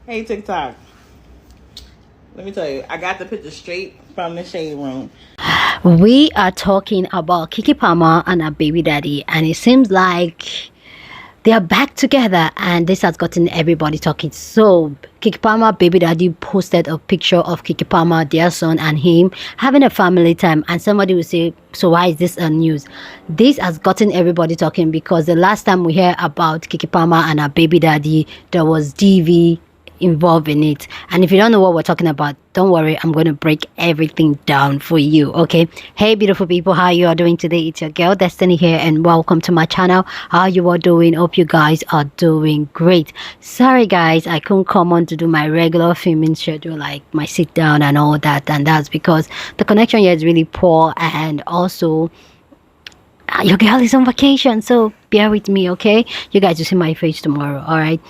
Hey TikTok, let me tell you, I got the picture straight from the shade room. We are talking about Keke Palmer and her baby daddy, and it seems like they are back together, and this has gotten everybody talking. So, Keke Palmer baby daddy posted a picture of Keke Palmer, their son, and him having a family time. And somebody will say, "So why is this a news?" This has gotten everybody talking because the last time we heard about Keke Palmer and her baby daddy, there was DV involved in it. And if you don't know what we're talking about, don't worry, I'm going to break everything down for you. Okay, hey beautiful people, how you are doing today? It's your girl Destiny here, and welcome to my channel. How you are doing? Hope you guys are doing great. Sorry guys, I couldn't come on to do my regular filming schedule, like my sit down and all that, and that's because the connection here is really poor, and also your girl is on vacation, so bear with me, okay? You guys will see my face tomorrow, all right?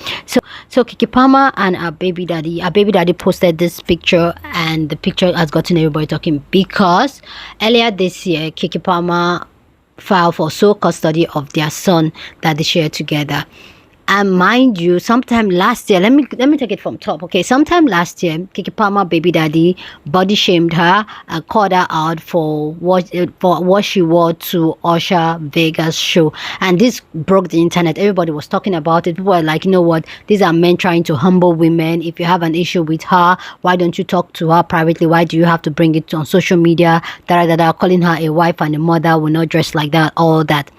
So Keke Palmer and our baby daddy posted this picture, and the picture has gotten everybody talking because earlier this year, Keke Palmer filed for sole custody of their son that they share together. And mind you, sometime last year, let me take it from top. Okay, sometime last year, Keke Palmer baby daddy body shamed her and called her out for what she wore to Usher Vegas show, and this broke the internet. Everybody was talking about it. People were like, you know what? These are men trying to humble women. If you have an issue with her, why don't you talk to her privately? Why do you have to bring it on social media? Calling her a wife and a mother will not dress like that. All that.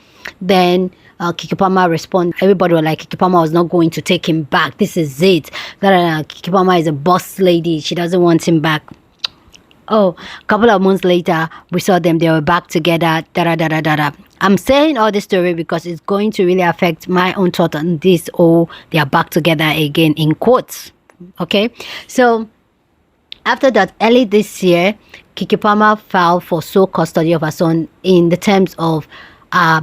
Then Keke Palmer responded. Everybody was like, Keke Palmer was not going to take him back. This is it. Keke Palmer is a boss lady. She doesn't want him back. Oh, a couple of months later, we saw them. They were back together. I'm saying all this story because it's going to really affect my own thought on this. Oh, they are back together again, in quotes. Okay, so after that, early this year, Keke Palmer filed for sole custody of her son in the terms of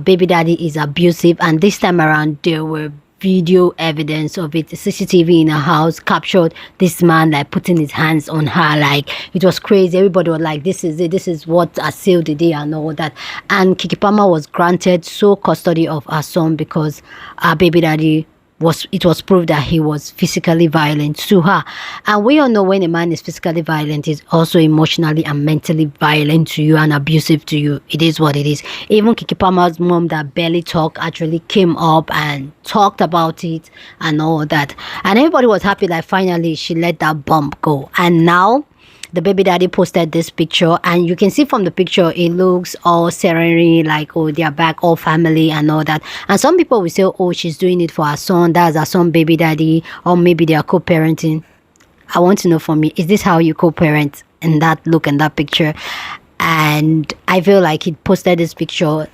baby daddy is abusive, and this time around there were video evidence of it. The CCTV in her house captured this man like putting his hands on her. Like, it was crazy. Everybody was like, this is it, this is what I sealed the day and all that. And Keke Palmer was granted sole custody of her son because her baby daddy was proved that he was physically violent to her. And we all know when a man is physically violent, he's also emotionally and mentally violent to you and abusive to you. It is what it is. Even Keke Palmer's mom that barely talked actually came up and talked about it and all that, and everybody was happy, like finally she let that bump go. And now the baby daddy posted this picture, and you can see from the picture it looks all serene, like, oh, they're back, all family and all that. And some people will say, oh, she's doing it for her son, that's her son baby daddy, or maybe they are co-parenting. I want to know from me, is this how you co-parent in that look and that picture? And I feel like he posted this picture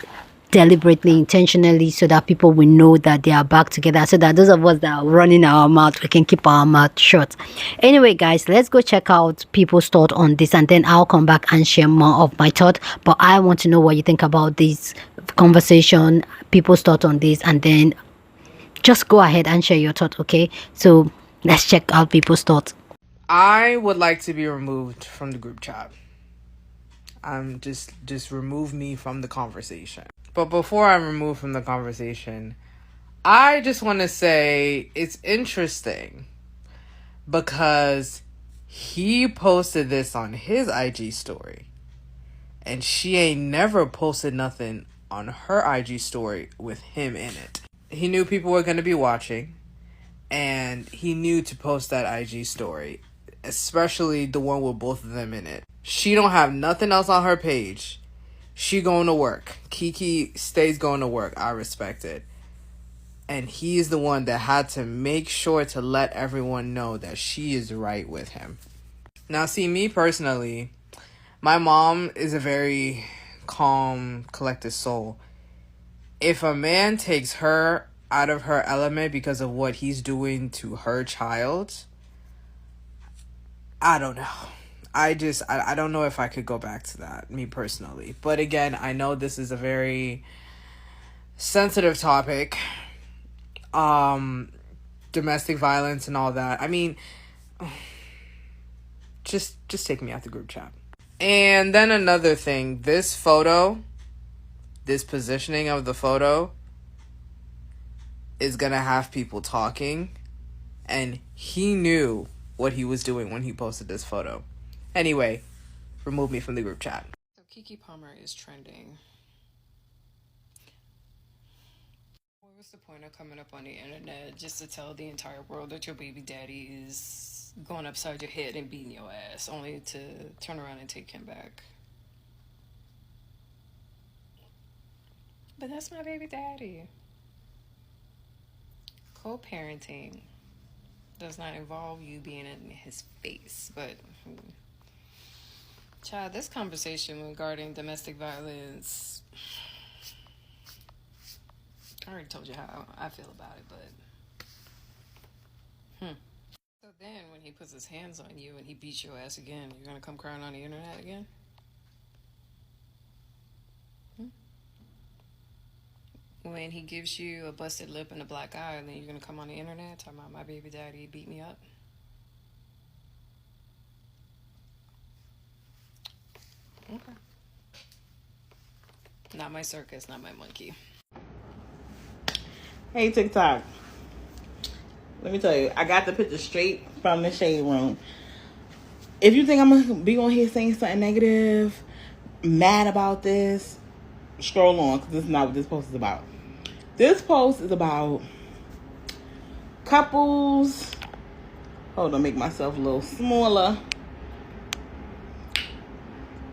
deliberately, intentionally, so that people will know that they are back together, so that those of us that are running our mouth, we can keep our mouth shut. Anyway guys, let's go check out people's thought on this, and then I'll come back and share more of my thought. But I want to know what you think about this conversation, people's thought on this, and then just go ahead and share your thought. Okay, so let's check out people's thoughts. I would like to be removed from the group chat. Just remove me from the conversation. But before I'm removed from the conversation, I just want to say it's interesting because he posted this on his IG story, and she ain't never posted nothing on her IG story with him in it. He knew people were going to be watching, and he knew to post that IG story, especially the one with both of them in it. She don't have nothing else on her page. She going to work. Keke stays going to work. I respect it. And he is the one that had to make sure to let everyone know that she is right with him. Now, see, me personally, my mom is a very calm, collected soul. If a man takes her out of her element because of what he's doing to her child, I don't know. I don't know if I could go back to that, me personally. But again, I know this is a very sensitive topic. Domestic violence and all that. I mean, just take me out the group chat. And then another thing, this photo, this positioning of the photo is gonna have people talking And he knew what he was doing when he posted this photo. Anyway, remove me from the group chat. So Keke Palmer is trending. What was the point of coming up on the internet just to tell the entire world that your baby daddy is going upside your head and beating your ass, only to turn around and take him back? But that's my baby daddy. Co-parenting does not involve you being in his face, but child, this conversation regarding domestic violence, I already told you how I feel about it, but so then when he puts his hands on you and he beats your ass again, you're gonna come crying on the internet again? When he gives you a busted lip and a black eye, and then you're gonna come on the internet talking about my baby daddy beat me up? Okay. Not my circus, not my monkey. Hey, TikTok. Let me tell you, I got the picture straight from the shade room. If you think I'm going to be on here saying something negative, mad about this, scroll on, because this is not what this post is about. This post is about couples. Hold on, make myself a little smaller.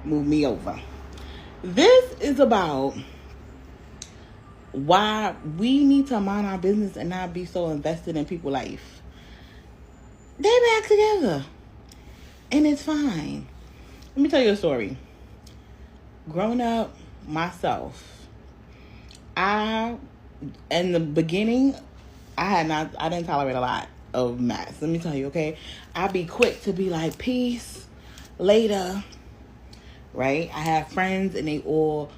Move me over. This is about why we need to mind our business and not be so invested in people's life. They back together. And it's fine. Let me tell you a story. Growing up, myself, in the beginning, I didn't tolerate a lot of mess. Let me tell you, okay? I'd be quick to be like, peace, later, right? I have friends and they all,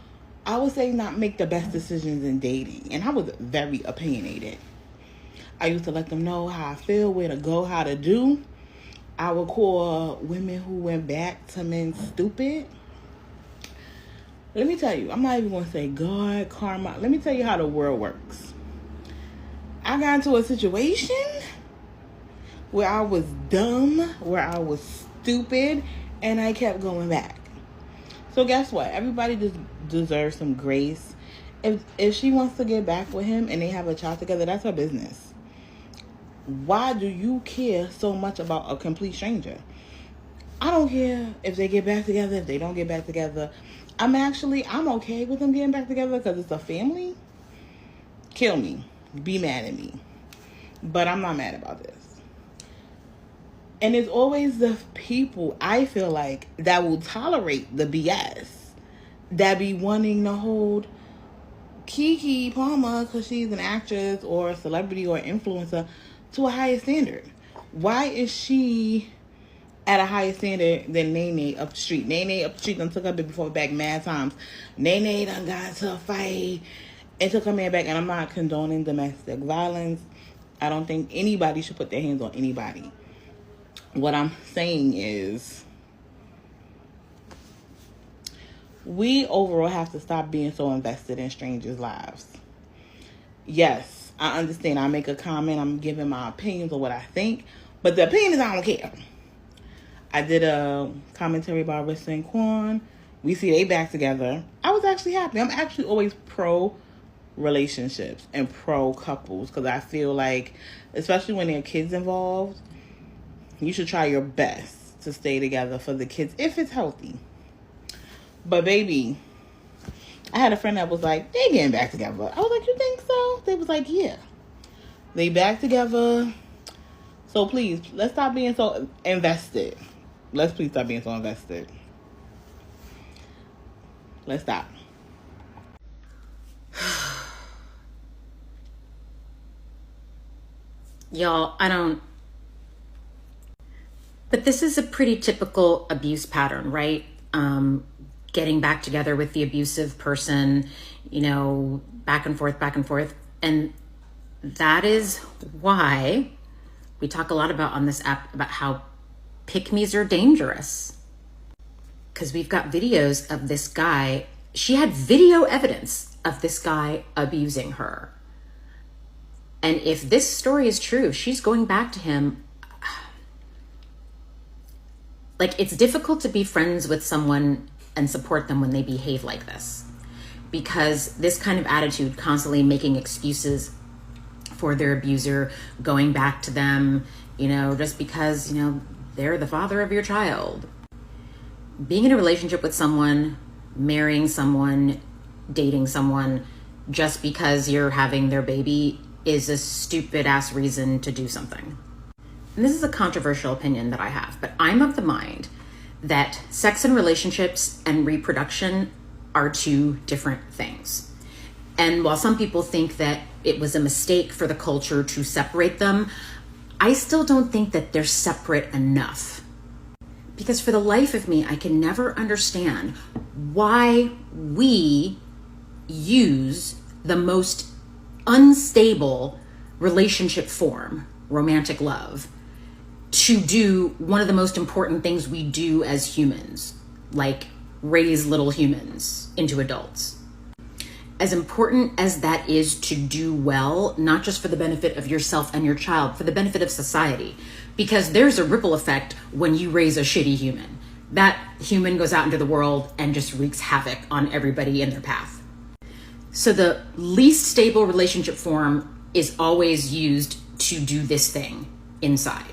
I would say, not make the best decisions in dating. And I was very opinionated. I used to let them know how I feel, where to go, how to do. I would call women who went back to men stupid. Let me tell you, I'm not even going to say God, karma. Let me tell you how the world works. I got into a situation where I was dumb, where I was stupid, and I kept going back. So guess what? Everybody just deserves some grace. If she wants to get back with him and they have a child together, that's her business. Why do you care so much about a complete stranger? I don't care if they get back together, if they don't get back together. I'm okay with them getting back together because it's a family. Kill me. Be mad at me. But I'm not mad about this. And it's always the people, I feel like, that will tolerate the BS, that be wanting to hold Keke Palmer, because she's an actress or a celebrity or influencer, to a higher standard. Why is she at a higher standard than Nene up the street? Nene up the street done took her before back mad times. Nene done got into a fight and took her man back. And I'm not condoning domestic violence. I don't think anybody should put their hands on anybody. What I'm saying is, we overall have to stop being so invested in strangers' lives. Yes, I understand. I make a comment. I'm giving my opinions on what I think. But the opinion is I don't care. I did a commentary about Rissa and Quan. We see they back together. I was actually happy. I'm actually always pro relationships and pro couples. Because I feel like, especially when there are kids involved, you should try your best to stay together for the kids if it's healthy. But baby, I had a friend that was like, they getting back together. I was like, you think so? They was like, yeah. They back together. So please, let's stop being so invested. Let's please stop being so invested. Let's stop. Y'all, but this is a pretty typical abuse pattern, right? Getting back together with the abusive person, back and forth. And that is why we talk a lot about on this app about how pick-me's are dangerous. Because we've got videos of this guy. She had video evidence of this guy abusing her. And if this story is true, if she's going back to him, like, it's difficult to be friends with someone and support them when they behave like this, because this kind of attitude, constantly making excuses for their abuser, going back to them, just because, they're the father of your child. Being in a relationship with someone, marrying someone, dating someone, just because you're having their baby is a stupid ass reason to do something. And this is a controversial opinion that I have, but I'm of the mind that sex and relationships and reproduction are two different things. And while some people think that it was a mistake for the culture to separate them, I still don't think that they're separate enough. Because for the life of me, I can never understand why we use the most unstable relationship form, romantic love, to do one of the most important things we do as humans, like raise little humans into adults. As important as that is to do well, not just for the benefit of yourself and your child, for the benefit of society, because there's a ripple effect when you raise a shitty human. That human goes out into the world and just wreaks havoc on everybody in their path. So the least stable relationship form is always used to do this thing inside.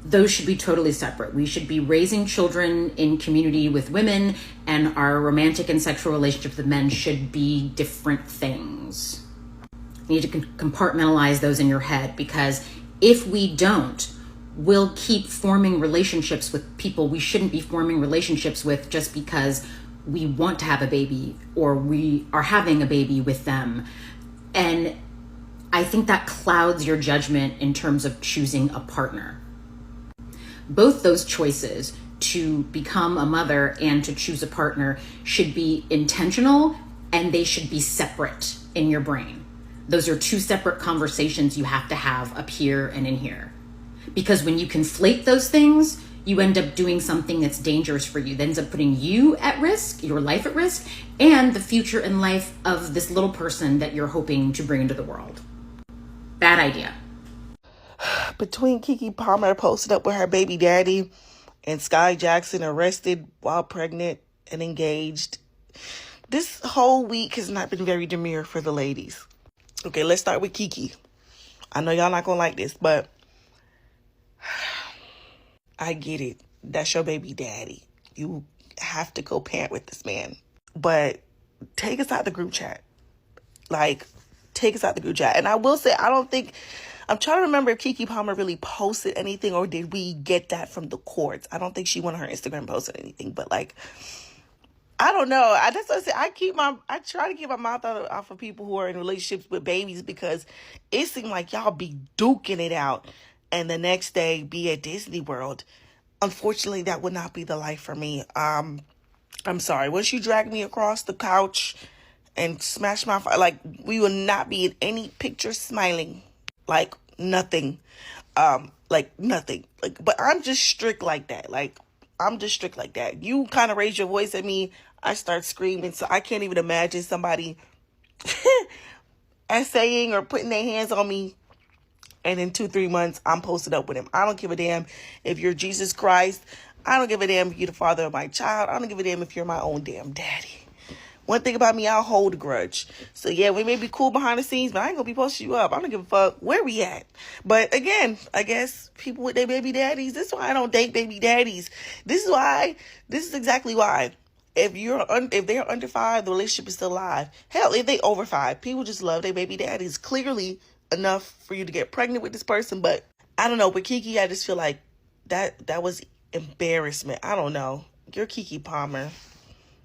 Those should be totally separate. We should be raising children in community with women, and our romantic and sexual relationships with men should be different things. You need to compartmentalize those in your head, because if we don't, we'll keep forming relationships with people we shouldn't be forming relationships with just because we want to have a baby or we are having a baby with them. And I think that clouds your judgment in terms of choosing a partner. Both those choices, to become a mother and to choose a partner, should be intentional, and they should be separate in your brain. Those are two separate conversations you have to have up here and in here. Because when you conflate those things, you end up doing something that's dangerous for you. That ends up putting you at risk, your life at risk, and the future and life of this little person that you're hoping to bring into the world. Bad idea. Between Keke Palmer posted up with her baby daddy and Skai Jackson arrested while pregnant and engaged, this whole week has not been very demure for the ladies. Okay, let's start with Keke. I know y'all not gonna like this, but I get it. That's your baby daddy. You have to go parent with this man. But take us out the group chat. Take us out the group chat. And I will say, I'm trying to remember if Keke Palmer really posted anything, or did we get that from the courts? I don't think she went on her Instagram posted anything, but I don't know. That's what I say. I try to keep my mouth off of people who are in relationships with babies, because it seems like y'all be duking it out and the next day be at Disney World. Unfortunately, that would not be the life for me. I'm sorry. Once you drag me across the couch and smash my we will not be in any picture smiling. Nothing. Nothing. But I'm just strict like that. I'm just strict like that. You kind of raise your voice at me, I start screaming. So I can't even imagine somebody essaying or putting their hands on me, and in 2-3 months, I'm posted up with him. I don't give a damn if you're Jesus Christ. I don't give a damn if you're the father of my child. I don't give a damn if you're my own damn daddy. One thing about me, I'll hold a grudge. So yeah, we may be cool behind the scenes, but I ain't gonna be posting you up. I don't give a fuck where we at. But again, I guess people with their baby daddies, this is why I don't date baby daddies. This is exactly why. If they're under 5, the relationship is still alive. Hell, if they over 5, people just love their baby daddies. Clearly enough for you to get pregnant with this person. But I don't know. With Keke, I just feel like that was embarrassment. I don't know. You're Keke Palmer.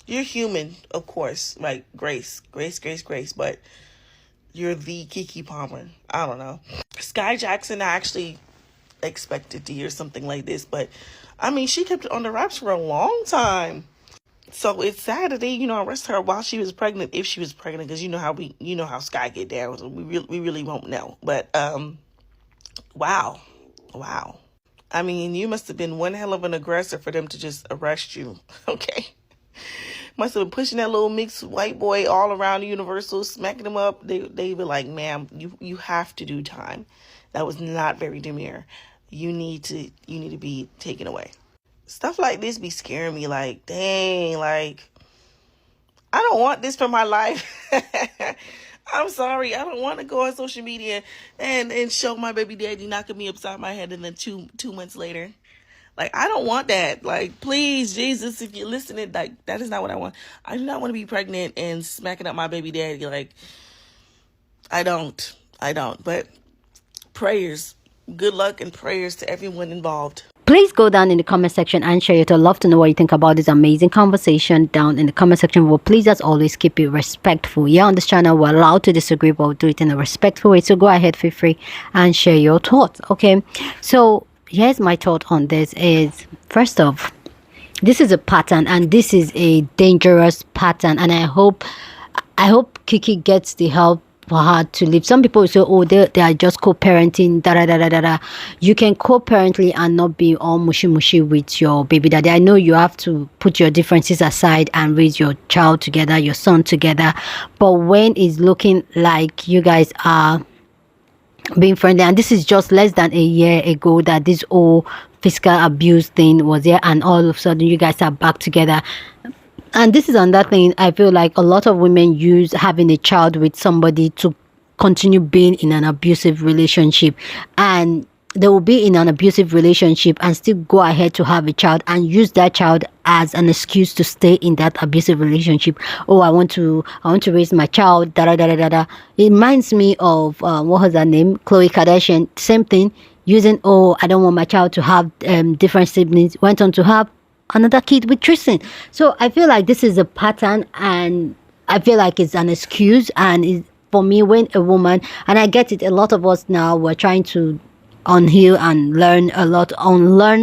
You're human, of course, like Grace, but you're the Keke Palmer. I don't know. Skai Jackson, I actually expected to hear something like this, but I mean, she kept it on the wraps for a long time. So it's sad that they, arrest her while she was pregnant, if she was pregnant, because you know how Skai get down. So we really won't know. But wow. I mean, you must have been one hell of an aggressor for them to just arrest you. Okay. Must have been pushing that little mixed white boy all around the Universal, smacking him up. They were like, ma'am, you have to do time. That was not very demure. You need to be taken away. Stuff like this be scaring me, like, dang, like, I don't want this for my life. I'm sorry. I don't want to go on social media and show my baby daddy knocking me upside my head and then two months later. Like, I don't want that. Like, please, Jesus, if you're listening, like, that is not what I want. I do not want to be pregnant and smacking up my baby daddy. Like, I don't. But prayers, good luck and prayers to everyone involved. Please go down in the comment section and share it. I'd love to know what you think about this amazing conversation down in the comment section. Well, please, as always, keep it respectful. Yeah, on this channel, we're allowed to disagree, but we'll do it in a respectful way. So go ahead, feel free and share your thoughts. Okay, so here's my thought on this is, first off, this is a pattern, and this is a dangerous pattern, and I hope Keke gets the help for her to live. Some people say, oh, they are just co-parenting, You can co-parently and not be all mushy with your baby daddy. I know you have to put your differences aside and raise your child together, your son together, but when it's looking like you guys are being friendly, and this is just less than a year ago that this whole physical abuse thing was there, and all of a sudden you guys are back together. And this is another thing I feel like a lot of women use having a child with somebody to continue being in an abusive relationship, and they will be in an abusive relationship and still go ahead to have a child and use that child as an excuse to stay in that abusive relationship. Oh, I want to raise my child. It reminds me of what was her name, Khloe Kardashian. Same thing, using, oh, I don't want my child to have different siblings. Went on to have another kid with Tristan. So I feel like this is a pattern, and I feel like it's an excuse. And for me, when a woman, and I get it, a lot of us now, we're trying to unheal and unlearn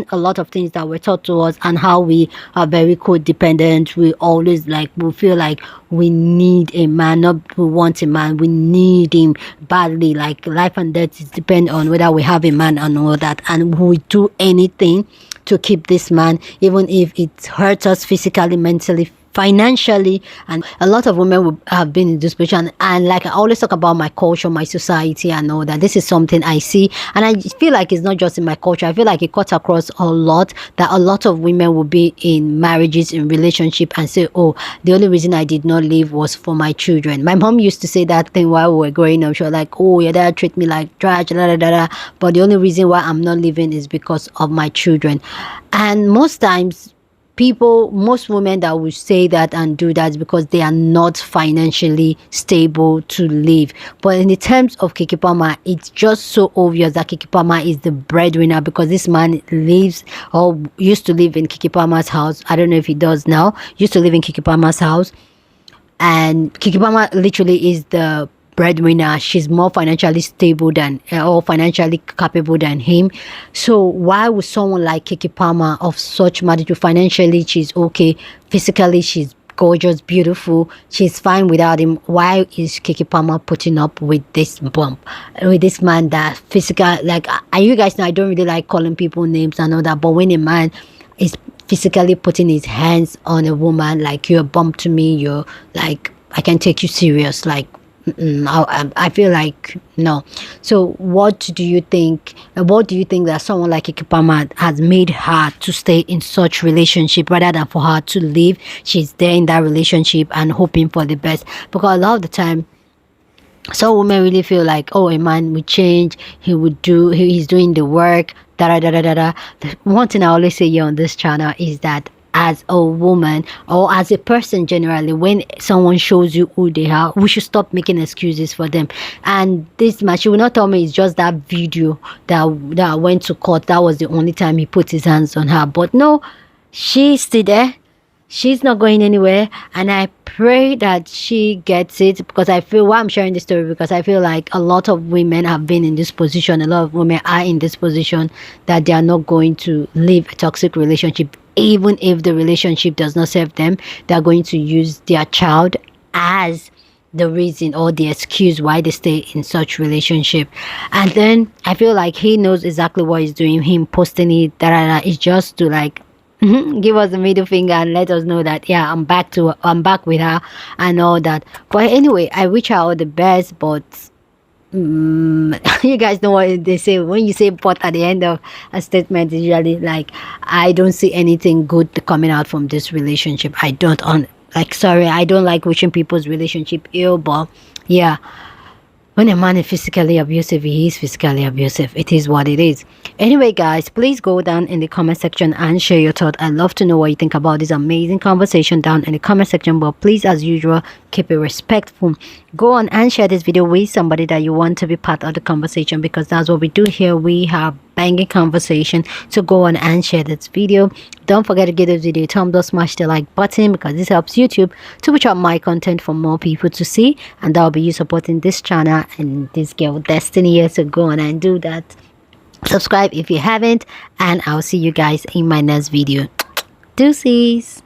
a lot of things that were taught to us, and how we are very codependent. We always we feel like we need a man, not we want a man, we need him badly. Like life and death is depend on whether we have a man and all that, and we do anything to keep this man, even if it hurts us physically, mentally, financially. And a lot of women have been in this position, and like I always talk about my culture, my society, and all that. This is something I see, and I feel like it's not just in my culture. I feel like it cuts across a lot, that a lot of women will be in marriages, in relationship, and say, oh, the only reason I did not leave was for my children. My mom used to say that thing while we were growing up. She was like, oh, your dad treat me like trash, but the only reason why I'm not leaving is because of my children. And most times, most women that will say that and do that because they are not financially stable to live. But in the terms of Keke Palmer, it's just so obvious that Keke Palmer is the breadwinner, because this man lives or used to live in Keke Palmer's house. I don't know if he does now. Used to live in Keke Palmer's house, and Keke Palmer literally is the breadwinner. She's more financially stable than or financially capable than him. So why would someone like Keke Palmer, of such magnitude, financially she's okay, physically she's gorgeous, beautiful, she's fine without him, why is Keke Palmer putting up with this bump, with this man that physical, like, and you guys know I don't really like calling people names and all that, but when a man is physically putting his hands on a woman, like, you're a bump to me, you're like, I can take you serious, like, I feel like no. So what do you think that someone like Keke Palmer has made her to stay in such relationship rather than for her to leave? She's there in that relationship and hoping for the best, because a lot of the time some women really feel like, oh, a man will change, he's doing the work, One thing I always say here on this channel is that as a woman or as a person generally, when someone shows you who they are, we should stop making excuses for them. And this man, she will not tell me it's just that video that went to court, that was the only time he put his hands on her. But no, she's still there, she's not going anywhere, and I pray that she gets it, because I feel, why I'm sharing this story, because I feel like a lot of women have been in this position, a lot of women are in this position, that they are not going to leave a toxic relationship. Even if the relationship does not serve them, they are going to use their child as the reason or the excuse why they stay in such relationship. And then I feel like he knows exactly what he's doing. Him posting it, is just to like Give us a middle finger and let us know that yeah, I'm back with her and all that. But anyway, I wish her all the best. But you guys know what they say when you say but at the end of a statement, it's usually like I don't see anything good coming out from this relationship. I don't on like sorry, I don't like wishing people's relationship ill, but yeah, when a man is physically abusive, he is physically abusive. It is what it is. Anyway, guys, please go down in the comment section and share your thoughts. I'd love to know what you think about this amazing conversation down in the comment section. But please, as usual, keep it respectful. Go on and share this video with somebody that you want to be part of the conversation, because that's what we do here. We have banging conversation. So go on and share this video. Don't forget to give this video a thumbs up, smash the like button, because this helps YouTube to push out my content for more people to see, and that'll be you supporting this channel and this girl Destiny here. So go on and do that. Subscribe if you haven't, and I'll see you guys in my next video. Deuces.